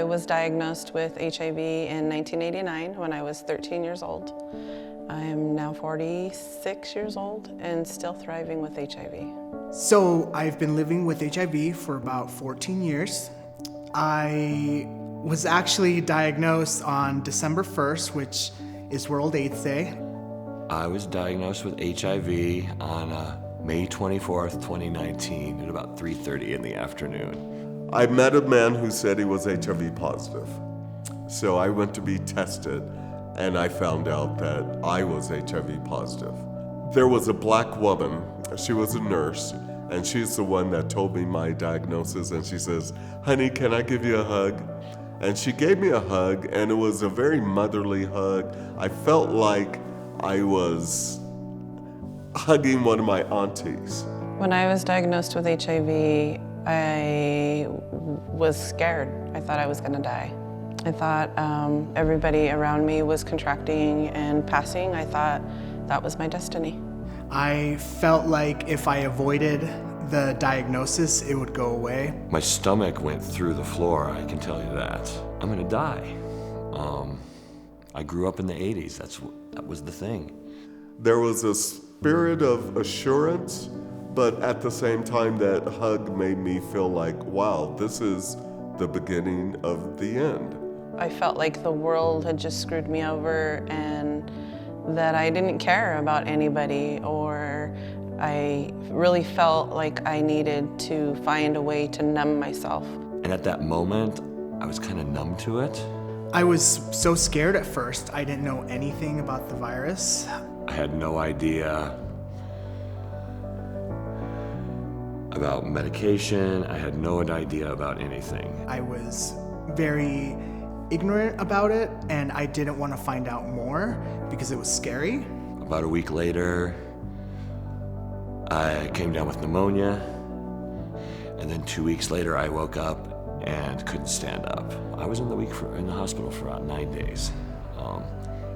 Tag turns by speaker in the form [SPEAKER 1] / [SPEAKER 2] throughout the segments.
[SPEAKER 1] I was diagnosed with HIV in 1989 when I was 13 years old. I am now 46 years old and still thriving with HIV.
[SPEAKER 2] So I've been living with HIV for about 14 years. I was actually diagnosed on December 1st, which is World AIDS Day.
[SPEAKER 3] I was diagnosed with HIV on May 24th, 2019 at about 3:30 in the afternoon.
[SPEAKER 4] I met a man who said he was HIV positive. So I went to be tested and I found out that I was HIV positive. There was a black woman, she was a nurse, and she's the one that told me my diagnosis, and she says, "Honey, can I give you a hug?" And she gave me a hug, and it was a very motherly hug. I felt like I was hugging one of my aunties.
[SPEAKER 1] When I was diagnosed with HIV, I was scared. I thought I was gonna die. I thought everybody around me was contracting and passing. I thought that was my destiny.
[SPEAKER 2] I felt like if I avoided the diagnosis, it would go away.
[SPEAKER 3] My stomach went through the floor, I can tell you that. I'm gonna die. I grew up in the 80s, that was the thing.
[SPEAKER 4] There was a spirit of assurance, but at the same time, that hug made me feel like, wow, this is the beginning of the end.
[SPEAKER 1] I felt like the world had just screwed me over and that I didn't care about anybody, or I really felt like I needed to find a way to numb myself.
[SPEAKER 3] And at that moment, I was kind of numb to it.
[SPEAKER 2] I was so scared at first. I didn't know anything about the virus.
[SPEAKER 3] I had no idea about medication. I had no idea about anything.
[SPEAKER 2] I was very ignorant about it, and I didn't want to find out more because it was scary.
[SPEAKER 3] About a week later, I came down with pneumonia, and then 2 weeks later I woke up and couldn't stand up. I was in the hospital for about 9 days,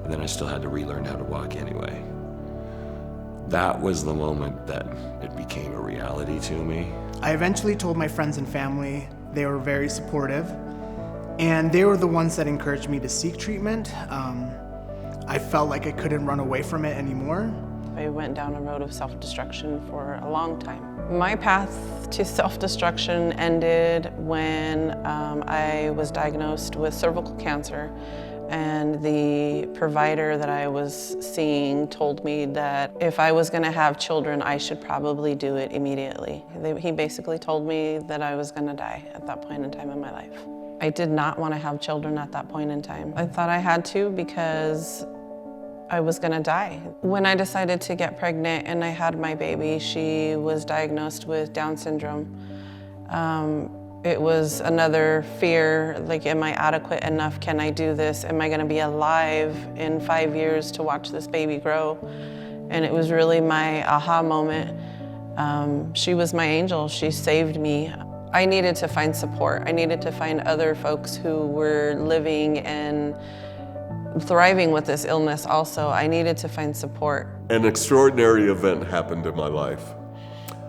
[SPEAKER 3] and then I still had to relearn how to walk anyway. That was the moment that it became a reality to me.
[SPEAKER 2] I eventually told my friends and family. They were very supportive, and they were the ones that encouraged me to seek treatment. I felt like I couldn't run away from it anymore.
[SPEAKER 1] I went down a road of self-destruction for a long time. My path to self-destruction ended when I was diagnosed with cervical cancer, and the provider that I was seeing told me that if I was gonna have children, I should probably do it immediately. He basically told me that I was gonna die at that point in time in my life. I did not want to have children at that point in time. I thought I had to because I was gonna die. When I decided to get pregnant and I had my baby, she was diagnosed with Down syndrome. It was another fear, like, am I adequate enough? Can I do this? Am I gonna be alive in 5 years to watch this baby grow? And it was really my aha moment. She was my angel, she saved me. I needed to find support. I needed to find other folks who were living and thriving with this illness also. I needed to find support.
[SPEAKER 4] An extraordinary event happened in my life.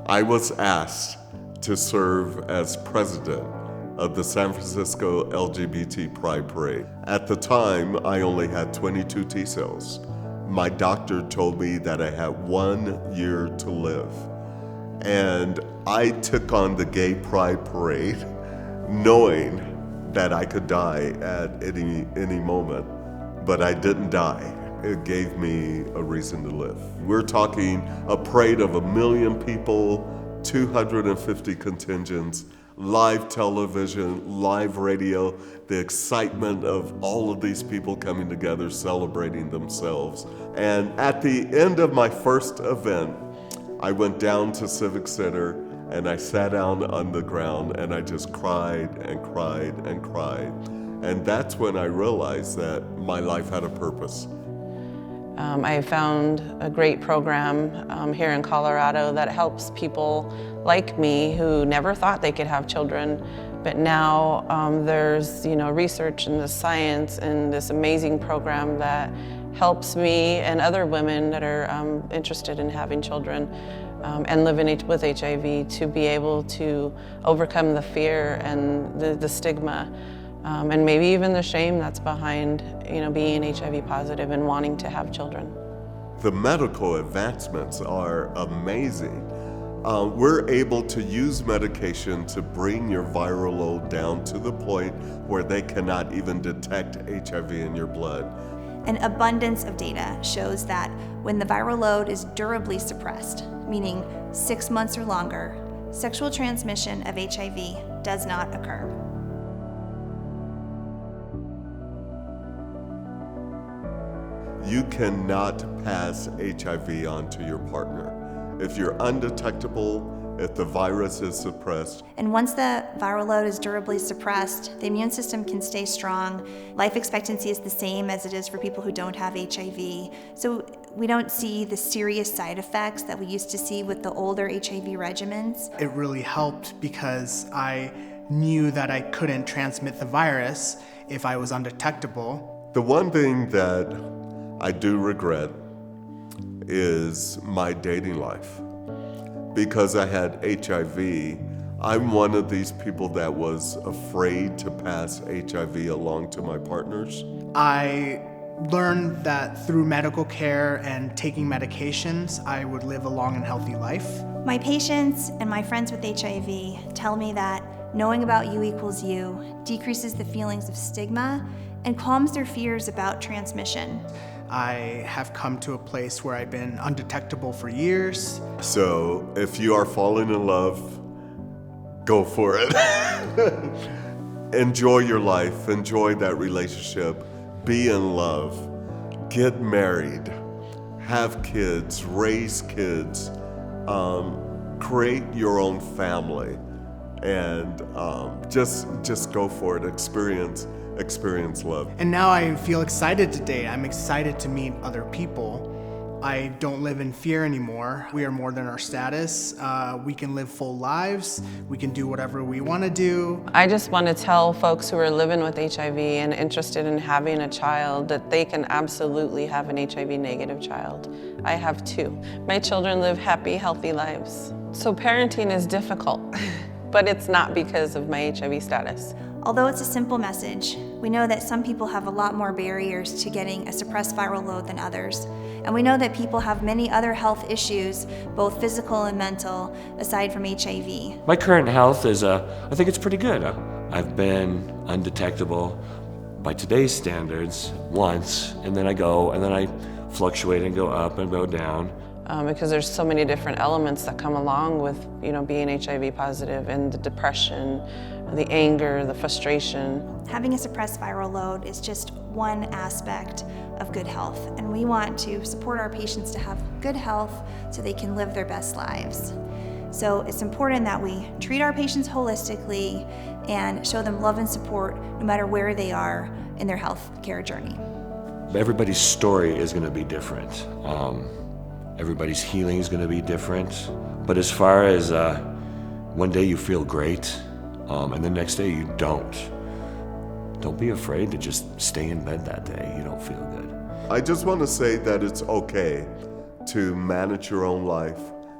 [SPEAKER 4] I was asked to serve as president of the San Francisco LGBT Pride Parade. At the time, I only had 22 T cells. My doctor told me that I had 1 year to live. And I took on the Gay Pride Parade knowing that I could die at any moment, but I didn't die. It gave me a reason to live. We're talking a parade of 1 million people, 250 contingents, live television, live radio, the excitement of all of these people coming together, celebrating themselves. And at the end of my first event, I went down to Civic Center and I sat down on the ground and I just cried and cried and cried. And that's when I realized that my life had a purpose.
[SPEAKER 1] I found a great program here in Colorado that helps people like me who never thought they could have children, but now there's research and the science and this amazing program that helps me and other women that are interested in having children and living with HIV to be able to overcome the fear and the stigma and maybe even the shame that's behind, being HIV positive and wanting to have children.
[SPEAKER 4] The medical advancements are amazing. We're able to use medication to bring your viral load down to the point where they cannot even detect HIV in your blood.
[SPEAKER 5] An abundance of data shows that when the viral load is durably suppressed, meaning 6 months or longer, sexual transmission of HIV does not occur.
[SPEAKER 4] You cannot pass HIV on to your partner. If you're undetectable, if the virus is suppressed.
[SPEAKER 5] And once the viral load is durably suppressed, the immune system can stay strong. Life expectancy is the same as it is for people who don't have HIV. So we don't see the serious side effects that we used to see with the older HIV regimens.
[SPEAKER 2] It really helped because I knew that I couldn't transmit the virus if I was undetectable.
[SPEAKER 4] The one thing that I do regret is my dating life. Because I had HIV, I'm one of these people that was afraid to pass HIV along to my partners.
[SPEAKER 2] I learned that through medical care and taking medications, I would live a long and healthy life.
[SPEAKER 5] My patients and my friends with HIV tell me that knowing about you equals you decreases the feelings of stigma and calms their fears about transmission.
[SPEAKER 2] I have come to a place where I've been undetectable for years.
[SPEAKER 4] So if you are falling in love, go for it. Enjoy your life, enjoy that relationship, be in love, get married, have kids, raise kids, create your own family, and just go for it, experience love.
[SPEAKER 2] And now I feel excited to date. I'm excited to meet other people. I don't live in fear anymore. We are more than our status. We can live full lives. We can do whatever we want to do.
[SPEAKER 1] I just want to tell folks who are living with HIV and interested in having a child that they can absolutely have an HIV negative child. I have 2. My children live happy, healthy lives. So parenting is difficult, but it's not because of my HIV status.
[SPEAKER 5] Although it's a simple message, we know that some people have a lot more barriers to getting a suppressed viral load than others. And we know that people have many other health issues, both physical and mental, aside from HIV.
[SPEAKER 3] My current health is, I think it's pretty good. I've been undetectable by today's standards once, and then I fluctuate and go up and go down.
[SPEAKER 1] Because there's so many different elements that come along with, being HIV positive, and the depression, the anger, the frustration.
[SPEAKER 5] Having a suppressed viral load is just one aspect of good health, and we want to support our patients to have good health so they can live their best lives. So it's important that we treat our patients holistically and show them love and support no matter where they are in their health care journey.
[SPEAKER 3] Everybody's story is going to be different. Everybody's healing is going to be different. But as far as one day you feel great, and the next day you don't be afraid to just stay in bed that day. You don't feel good.
[SPEAKER 4] I just want to say that it's okay to manage your own life.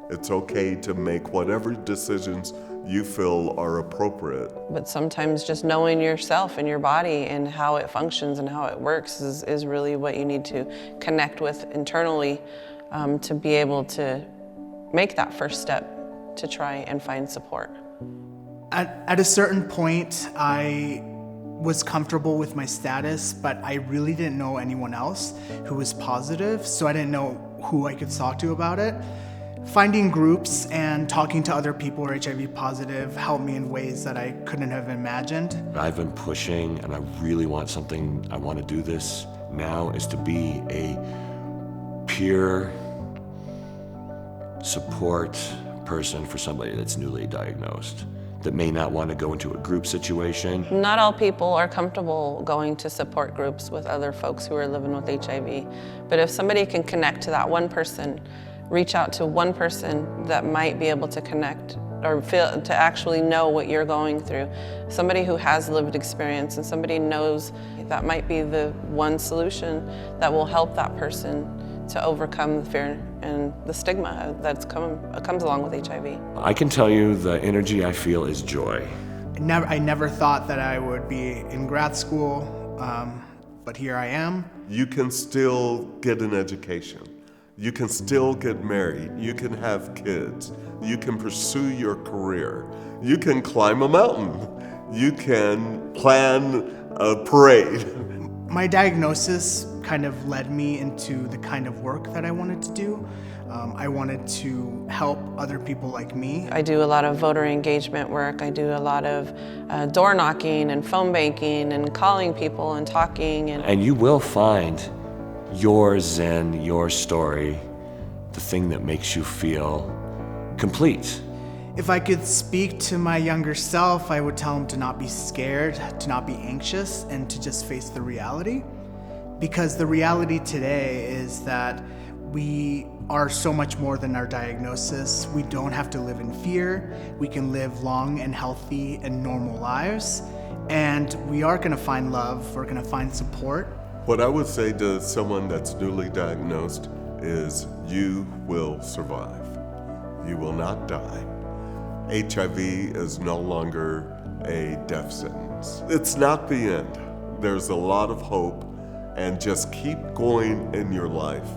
[SPEAKER 4] It's okay to make whatever decisions you feel are appropriate.
[SPEAKER 1] But sometimes just knowing yourself and your body and how it functions and how it works is really what you need to connect with internally to be able to make that first step to try and find support.
[SPEAKER 2] At a certain point, I was comfortable with my status, but I really didn't know anyone else who was positive, so I didn't know who I could talk to about it. Finding groups and talking to other people who are HIV positive helped me in ways that I couldn't have imagined.
[SPEAKER 3] I've been pushing, and I really want something, I want to do this now, is to be a peer support person for somebody that's newly diagnosed, that may not want to go into a group situation.
[SPEAKER 1] Not all people are comfortable going to support groups with other folks who are living with HIV. But if somebody can connect to that one person, reach out to one person that might be able to connect or feel to actually know what you're going through. Somebody who has lived experience and somebody knows that might be the one solution that will help that person to overcome the fear and the stigma that comes along with HIV.
[SPEAKER 3] I can tell you the energy I feel is joy.
[SPEAKER 2] I never thought that I would be in grad school, but here I am.
[SPEAKER 4] You can still get an education. You can still get married. You can have kids. You can pursue your career. You can climb a mountain. You can plan a parade.
[SPEAKER 2] My diagnosis kind of led me into the kind of work that I wanted to do. I wanted to help other people like me.
[SPEAKER 1] I do a lot of voter engagement work. I do a lot of door knocking and phone banking and calling people and talking.
[SPEAKER 3] And you will find your zen, your story, the thing that makes you feel complete.
[SPEAKER 2] If I could speak to my younger self, I would tell him to not be scared, to not be anxious, and to just face the reality. Because the reality today is that we are so much more than our diagnosis. We don't have to live in fear. We can live long and healthy and normal lives. And we are gonna find love, we're gonna find support.
[SPEAKER 4] What I would say to someone that's newly diagnosed is you will survive. You will not die. HIV is no longer a death sentence. It's not the end. There's a lot of hope, and just keep going in your life.